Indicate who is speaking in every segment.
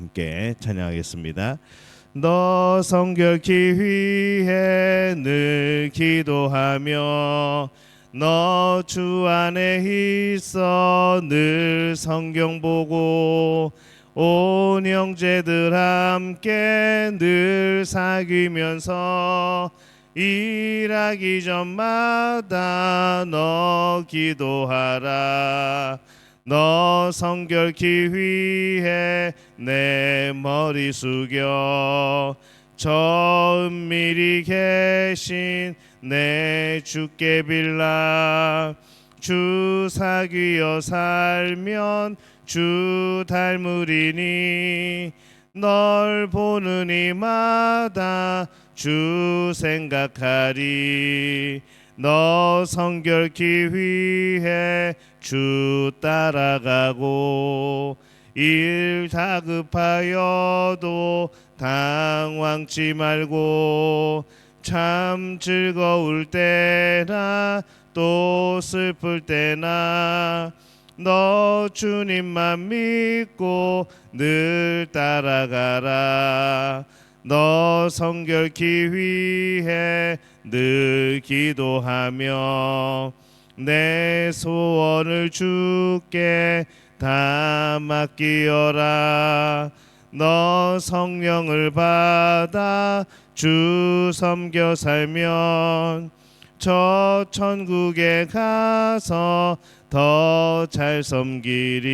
Speaker 1: 함께 찬양하겠습니다. 너 성결케 위해 늘 기도하며 너 주 안에 있어 늘 성경 보고 온 형제들 함께 늘 사귀면서 일하기 전마다 너 기도하라. 너 성결케 위해 내 머리 숙여 저 은밀히 계신 내 주께 빌라. 주 사귀어 살면 주 닮으리니 널 보는 이마다 주 생각하리. 너 성결케 위해 주 따라가고 일 다급하여도 당황치 말고 참 즐거울 때나 또 슬플 때나 너 주님만 믿고 늘 따라가라. 너 성결케 위해 늘 기도하며 내 소원을 주께 다 맡기어라. 너 성령을 받아 주 섬겨 살면 저 천국에 가서 더 잘 섬기리.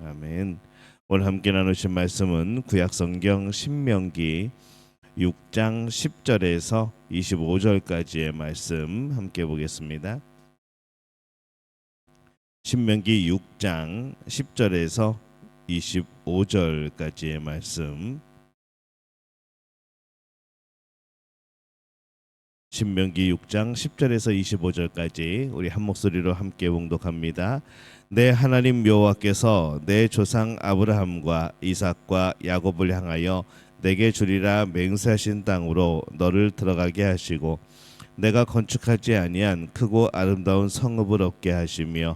Speaker 1: 아멘. 오늘 함께 나누신 말씀은 구약성경 신명기 6장 10절에서 25절까지의 말씀 함께 보겠습니다. 신명기 6장 10절에서 25절까지의 말씀. 신명기 6장 10절에서 25절까지 우리 한 목소리로 함께 봉독합니다. 내 하나님 여호와께서 내 조상 아브라함과 이삭과 야곱을 향하여 내게 주리라 맹세하신 땅으로 너를 들어가게 하시고 내가 건축하지 아니한 크고 아름다운 성읍을 얻게 하시며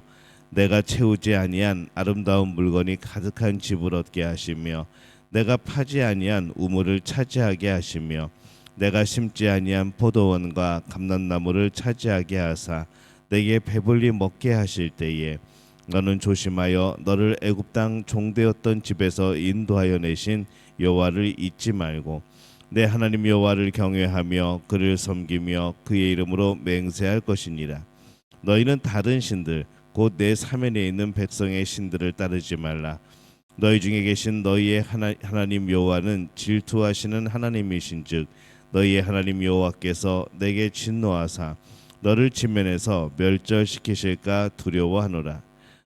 Speaker 1: 내가 채우지 아니한 아름다운 물건이 가득한 집을 얻게 하시며 내가 파지 아니한 우물을 차지하게 하시며 내가 심지 아니한 포도원과 감람나무를 차지하게 하사 내게 배불리 먹게 하실 때에 너는 조심하여 너를 애굽 땅 종되었던 집에서 인도하여 내신 여호와를 잊지 말고 내 하나님 여호와를 경외하며 그를 섬기며 그의 이름으로 맹세할 것이니라. 너희는 다른 신들 곧 내 사면에 있는 백성의 신들을 따르지 말라. 너희 중에 계신 너희의 하나님 여호와는 질투하시는 하나님이신즉 너희의 하나님 여호와께서 내게 진노하사 너를 진면에서 멸절시키실까 두려워하노라.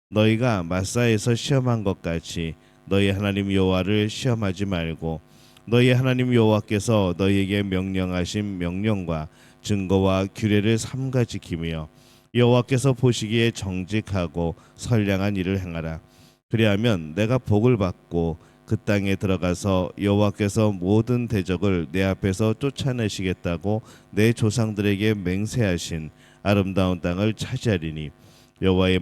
Speaker 1: 너희가 마사에서 시험한 것 같이 너희 하나님 여호와를 시험하지 말고 너희 하나님 여호와께서 너희에게 명령하신 명령과 증거와 규례를 삼가 지키며 여호와께서 보시기에 정직하고 선량한 일을 행하라. 그리하면 내가 복을 받고 그 땅에 들어가서 여호와께서 모든 대적을 내 앞에서 쫓아내시겠다고 내 조상들에게 맹세하신 아름다운 땅을 차지하리니 여호와의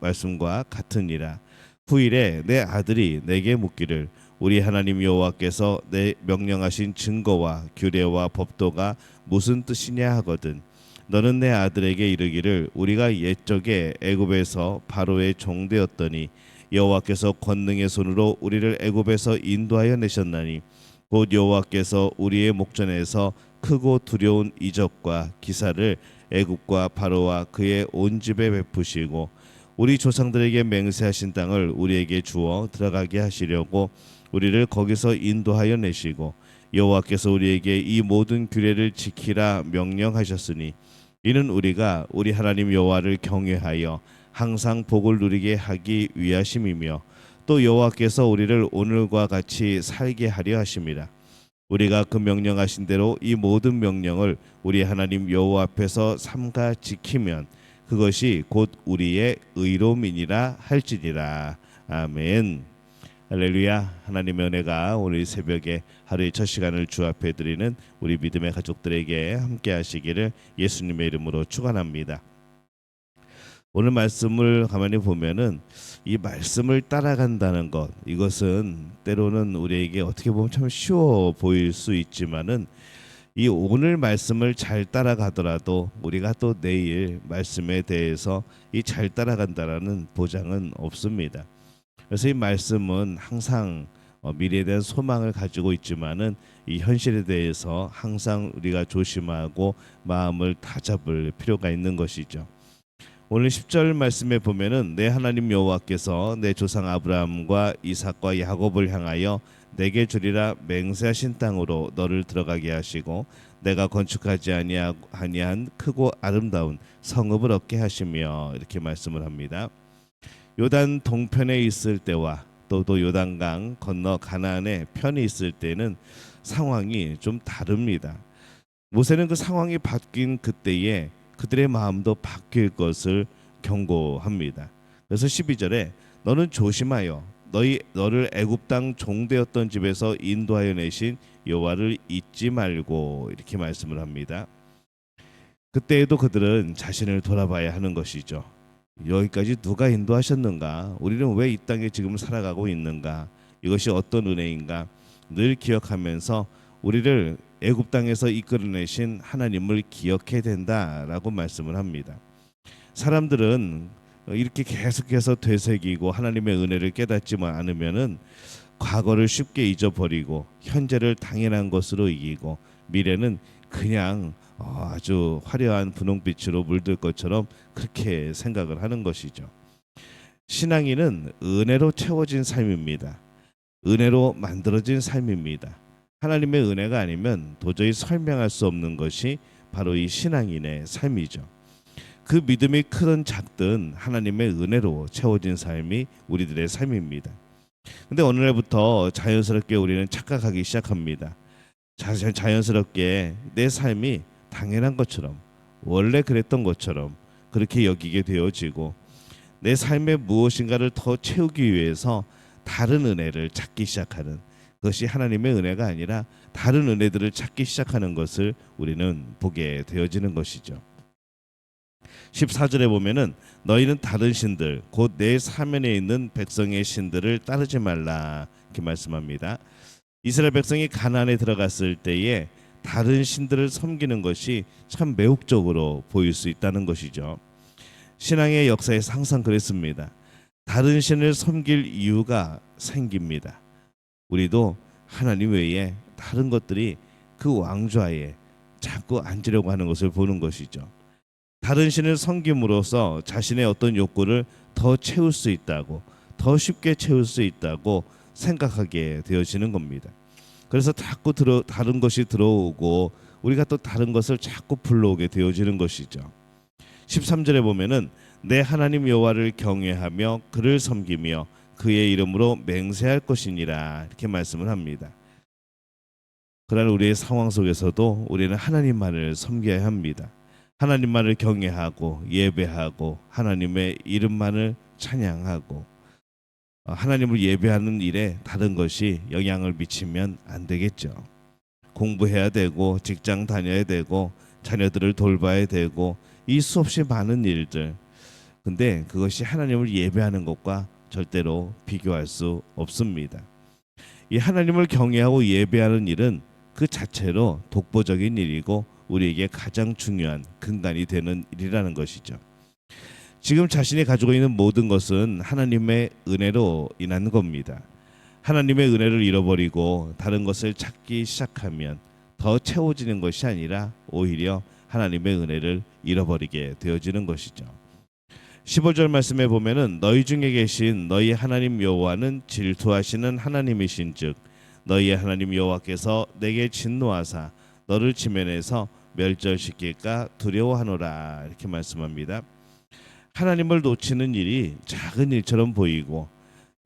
Speaker 1: 말씀과 같으니라. 후일에 내 아들이 내게 묻기를 우리 하나님 여호와께서 내 명령하신 증거와 규례와 법도가 무슨 뜻이냐 하거든 너는 내 아들에게 이르기를 우리가 옛적에 애굽에서 바로의 종되었더니 여호와께서 권능의 손으로 우리를 애굽에서 인도하여 내셨나니 곧 여호와께서 우리의 목전에서 크고 두려운 이적과 기사를 애굽과 바로와 그의 온 집에 베푸시고 우리 조상들에게 맹세하신 땅을 우리에게 주어 들어가게 하시려고 우리를 거기서 인도하여 내시고 여호와께서 우리에게 이 모든 규례를 지키라 명령하셨으니 이는 우리가 우리 하나님 여호와를 경외하여 항상 복을 누리게 하기 위하심이며 또 여호와께서 우리를 오늘과 같이 살게 하려 하심이라. 우리가 그 명령하신 대로 이 모든 명령을 우리 하나님 여호와 앞에서 삼가 지키면 그것이 곧 우리의 의로움이니라 할지니라. 아멘. 할렐루야. 하나님의 은혜가 오늘 새벽에 하루의 첫 시간을 주 앞에 드리는 우리 믿음의 가족들에게 함께 하시기를 예수님의 이름으로 축원합니다. 오늘 말씀을 가만히 보면은 이 말씀을 따라간다는 것, 이것은 때로는 우리에게 어떻게 보면 참 쉬워 보일 수 있지만은 이 오늘 말씀을 잘 따라가더라도 우리가 또 내일 말씀에 대해서 이 잘 따라간다라는 보장은 없습니다. 그래서 이 말씀은 항상 미래에 대한 소망을 가지고 있지만은 이 현실에 대해서 항상 우리가 조심하고 마음을 다잡을 필요가 있는 것이죠. 오늘 10절 말씀에 보면은 내 하나님 여호와께서 내 조상 아브라함과 이삭과 야곱을 향하여 내게 주리라 맹세하신 땅으로 너를 들어가게 하시고 내가 건축하지 아니한 크고 아름다운 성읍을 얻게 하시며 이렇게 말씀을 합니다. 요단 동편에 있을 때와 또 요단강 건너 가나안에 편히 있을 때는 상황이 좀 다릅니다. 모세는 그 상황이 바뀐 그때에 그들의 마음도 바뀔 것을 경고합니다. 그래서 12절에 너는 조심하여 너를 애굽 땅 종되었던 집에서 인도하여 내신 여호와를 잊지 말고 이렇게 말씀을 합니다. 그때에도 그들은 자신을 돌아봐야 하는 것이죠. 여기까지 누가 인도하셨는가? 우리는 왜 이 땅에 지금 살아가고 있는가? 이것이 어떤 은혜인가? 늘 기억하면서 우리를 애굽 땅에서 이끌어내신 하나님을 기억해야 된다라고 말씀을 합니다. 사람들은 이렇게 계속해서 되새기고 하나님의 은혜를 깨닫지만 않으면은 과거를 쉽게 잊어버리고 현재를 당연한 것으로 이기고 미래는 그냥 아주 화려한 분홍빛으로 물들 것처럼 그렇게 생각을 하는 것이죠. 신앙인은 은혜로 채워진 삶입니다. 은혜로 만들어진 삶입니다. 하나님의 은혜가 아니면 도저히 설명할 수 없는 것이 바로 이 신앙인의 삶이죠. 그 믿음이 크든 작든 하나님의 은혜로 채워진 삶이 우리들의 삶입니다. 근데 어느 날부터 자연스럽게 우리는 착각하기 시작합니다. 자연스럽게 내 삶이 당연한 것처럼 원래 그랬던 것처럼 그렇게 여기게 되어지고 내 삶에 무엇인가를 더 채우기 위해서 다른 은혜를 찾기 시작하는 그것이 하나님의 은혜가 아니라 다른 은혜들을 찾기 시작하는 것을 우리는 보게 되어지는 것이죠. 14절에 보면은 너희는 다른 신들 곧 내 사면에 있는 백성의 신들을 따르지 말라 이렇게 말씀합니다. 이스라엘 백성이 가나안에 들어갔을 때에 다른 신들을 섬기는 것이 참 매혹적으로 보일 수 있다는 것이죠. 신앙의 역사에서 항상 그랬습니다. 다른 신을 섬길 이유가 생깁니다. 우리도 하나님 외에 다른 것들이 그 왕좌에 자꾸 앉으려고 하는 것을 보는 것이죠. 다른 신을 섬김으로써 자신의 어떤 욕구를 더 채울 수 있다고, 더 쉽게 채울 수 있다고 생각하게 되어지는 겁니다. 그래서 자꾸 다른 것이 들어오고 우리가 또 다른 것을 자꾸 불러오게 되어지는 것이죠. 13절에 보면은 내 하나님 여호와를 경외하며 그를 섬기며 그의 이름으로 맹세할 것이니라 이렇게 말씀을 합니다. 그러나 우리의 상황 속에서도 우리는 하나님만을 섬겨야 합니다. 하나님만을 경외하고 예배하고 하나님의 이름만을 찬양하고 하나님을 예배하는 일에 다른 것이 영향을 미치면 안 되겠죠. 공부해야 되고 직장 다녀야 되고 자녀들을 돌봐야 되고 이 수없이 많은 일들. 근데 그것이 하나님을 예배하는 것과 절대로 비교할 수 없습니다. 이 하나님을 경외하고 예배하는 일은 그 자체로 독보적인 일이고 우리에게 가장 중요한 근간이 되는 일이라는 것이죠. 지금 자신이 가지고 있는 모든 것은 하나님의 은혜로 인한 겁니다. 하나님의 은혜를 잃어버리고 다른 것을 찾기 시작하면 더 채워지는 것이 아니라 오히려 하나님의 은혜를 잃어버리게 되어지는 것이죠. 15절 말씀에 보면은 너희 중에 계신 너희 하나님 여호와는 질투하시는 하나님이신즉 너희의 하나님 여호와께서 내게 진노하사 너를 지면에서 멸절시킬까 두려워하노라 이렇게 말씀합니다. 하나님을 놓치는 일이 작은 일처럼 보이고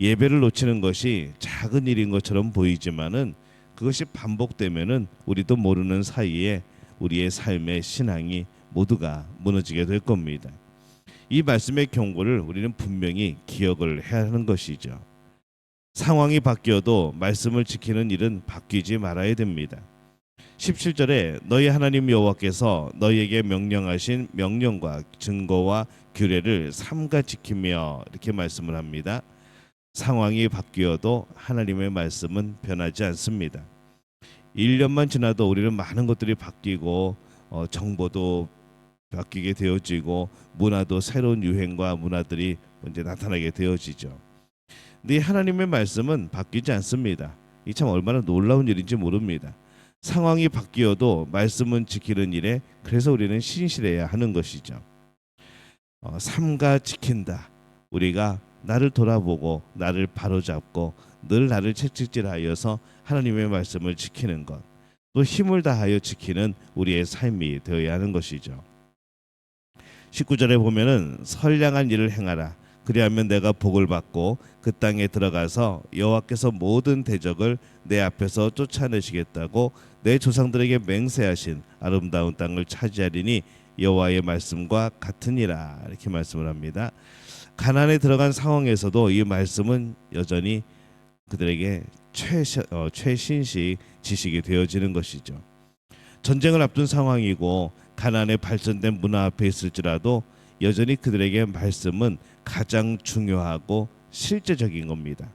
Speaker 1: 예배를 놓치는 것이 작은 일인 것처럼 보이지만은 그것이 반복되면은 우리도 모르는 사이에 우리의 삶의 신앙이 모두가 무너지게 될 겁니다. 이 말씀의 경고를 우리는 분명히 기억을 해야 하는 것이죠. 상황이 바뀌어도 말씀을 지키는 일은 바뀌지 말아야 됩니다. 17절에 너희 하나님 여호와께서 너희에게 명령하신 명령과 증거와 규례를 삼가 지키며 이렇게 말씀을 합니다. 상황이 바뀌어도 하나님의 말씀은 변하지 않습니다. 1년만 지나도 우리는 많은 것들이 바뀌고 정보도 바뀌게 되어지고 문화도 새로운 유행과 문화들이 이제 나타나게 되어지죠. 근데 하나님의 말씀은 바뀌지 않습니다. 이 참 얼마나 놀라운 일인지 모릅니다. 상황이 바뀌어도 말씀은 지키는 일에 그래서 우리는 신실해야 하는 것이죠. 삼가 지킨다. 우리가 나를 돌아보고 나를 바로잡고 늘 나를 채찍질하여서 하나님의 말씀을 지키는 것, 또 힘을 다하여 지키는 우리의 삶이 되어야 하는 것이죠. 19절에 보면은 선량한 일을 행하라. 그리하면 내가 복을 받고 그 땅에 들어가서 여호와께서 모든 대적을 내 앞에서 쫓아내시겠다고 내 조상들에게 맹세하신 아름다운 땅을 차지하리니 여호와의 말씀과 같으니라. 이렇게 말씀을 합니다. 가나안에 들어간 상황에서도 이 말씀은 여전히 그들에게 최신식 지식이 되어지는 것이죠. 전쟁을 앞둔 상황이고 가나안의 발전된 문화 앞에 있을지라도 여전히 그들에게 말씀은 가장 중요하고 실제적인 겁니다.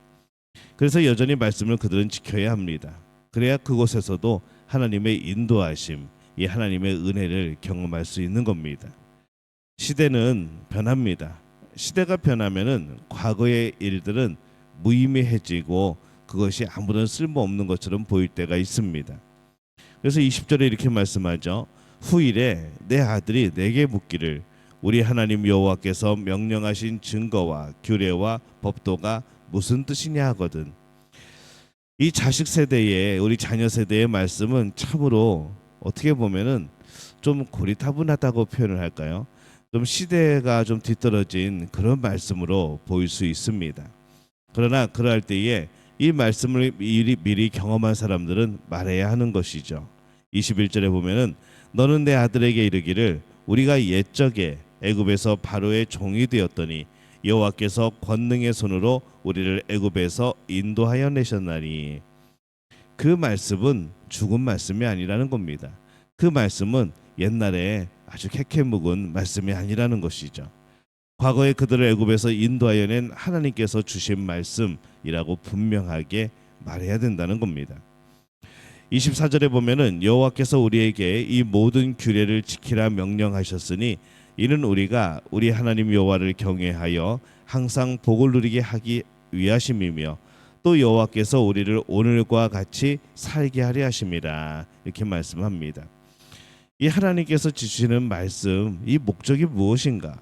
Speaker 1: 그래서 여전히 말씀을 그들은 지켜야 합니다. 그래야 그곳에서도 하나님의 인도하심, 이 하나님의 은혜를 경험할 수 있는 겁니다. 시대는 변합니다. 시대가 변하면은 과거의 일들은 무의미해지고 그것이 아무런 쓸모없는 것처럼 보일 때가 있습니다. 그래서 20절에 이렇게 말씀하죠. 후일에 내 아들이 내게 묻기를 우리 하나님 여호와께서 명령하신 증거와 규례와 법도가 무슨 뜻이냐 하거든. 이 자식 세대의 우리 자녀 세대의 말씀은 참으로 어떻게 보면은 좀 고리타분하다고 표현을 할까요? 좀 시대가 좀 뒤떨어진 그런 말씀으로 보일 수 있습니다. 그러나 그러할 때에 이 말씀을 미리 경험한 사람들은 말해야 하는 것이죠. 21절에 보면은 너는 내 아들에게 이르기를 우리가 옛적에 애굽에서 바로의 종이 되었더니 여호와께서 권능의 손으로 우리를 애굽에서 인도하여 내셨나니. 그 말씀은 죽은 말씀이 아니라는 겁니다. 그 말씀은 옛날에 아주 캐캐 묵은 말씀이 아니라는 것이죠. 과거에 그들을 애굽에서 인도하여 낸 하나님께서 주신 말씀이라고 분명하게 말해야 된다는 겁니다. 24절에 보면은 여호와께서 우리에게 이 모든 규례를 지키라 명령하셨으니 이는 우리가 우리 하나님 여호와를 경외하여 항상 복을 누리게 하기 위하심이며 또 여호와께서 우리를 오늘과 같이 살게 하려 하심이라. 이렇게 말씀합니다. 이 하나님께서 주시는 말씀, 이 목적이 무엇인가?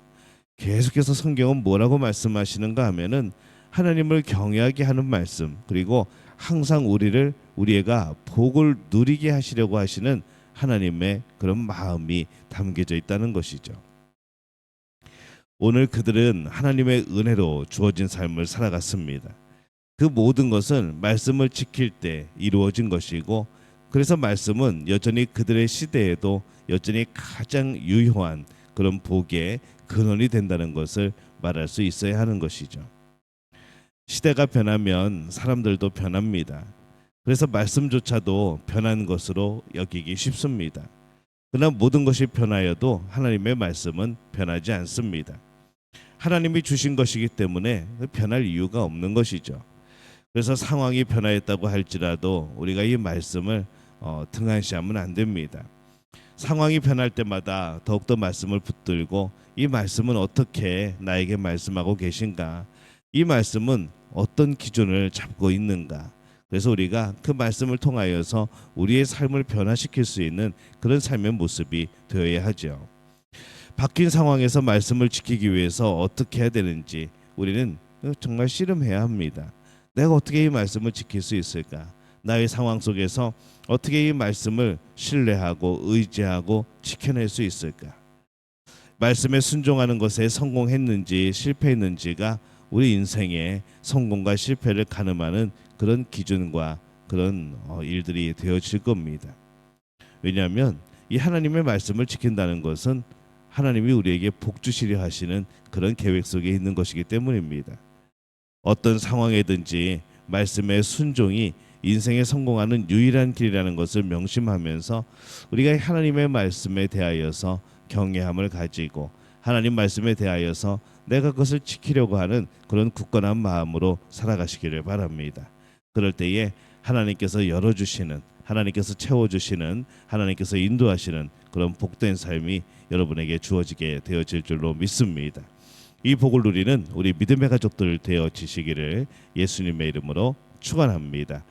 Speaker 1: 계속해서 성경은 뭐라고 말씀하시는가 하면은 하나님을 경외하게 하는 말씀, 그리고 항상 우리가 복을 누리게 하시려고 하시는 하나님의 그런 마음이 담겨져 있다는 것이죠. 오늘 그들은 하나님의 은혜로 주어진 삶을 살아갔습니다. 그 모든 것은 말씀을 지킬 때 이루어진 것이고, 그래서 말씀은 여전히 그들의 시대에도 여전히 가장 유효한 그런 복의 근원이 된다는 것을 말할 수 있어야 하는 것이죠. 시대가 변하면 사람들도 변합니다. 그래서 말씀조차도 변한 것으로 여기기 쉽습니다. 그러나 모든 것이 변하여도 하나님의 말씀은 변하지 않습니다. 하나님이 주신 것이기 때문에 변할 이유가 없는 것이죠. 그래서 상황이 변화했다고 할지라도 우리가 이 말씀을 등한시하면 안 됩니다. 상황이 변할 때마다 더욱더 말씀을 붙들고 이 말씀은 어떻게 나에게 말씀하고 계신가? 이 말씀은 어떤 기준을 잡고 있는가? 그래서 우리가 그 말씀을 통하여서 우리의 삶을 변화시킬 수 있는 그런 삶의 모습이 되어야 하죠. 바뀐 상황에서 말씀을 지키기 위해서 어떻게 해야 되는지 우리는 정말 씨름해야 합니다. 내가 어떻게 이 말씀을 지킬 수 있을까? 나의 상황 속에서 어떻게 이 말씀을 신뢰하고 의지하고 지켜낼 수 있을까? 말씀에 순종하는 것에 성공했는지 실패했는지가 우리 인생의 성공과 실패를 가늠하는 그런 기준과 그런 일들이 되어질 겁니다. 왜냐하면 이 하나님의 말씀을 지킨다는 것은 하나님이 우리에게 복 주시려 하시는 그런 계획 속에 있는 것이기 때문입니다. 어떤 상황에든지 말씀의 순종이 인생에 성공하는 유일한 길이라는 것을 명심하면서 우리가 하나님의 말씀에 대하여서 경외함을 가지고 하나님 말씀에 대하여서 내가 그것을 지키려고 하는 그런 굳건한 마음으로 살아가시기를 바랍니다. 그럴 때에 하나님께서 열어주시는, 하나님께서 채워주시는, 하나님께서 인도하시는 그런 복된 삶이 여러분에게 주어지게 되어질 줄로 믿습니다. 이 복을 누리는 우리 믿음의 가족들 되어지시기를 예수님의 이름으로 축원합니다.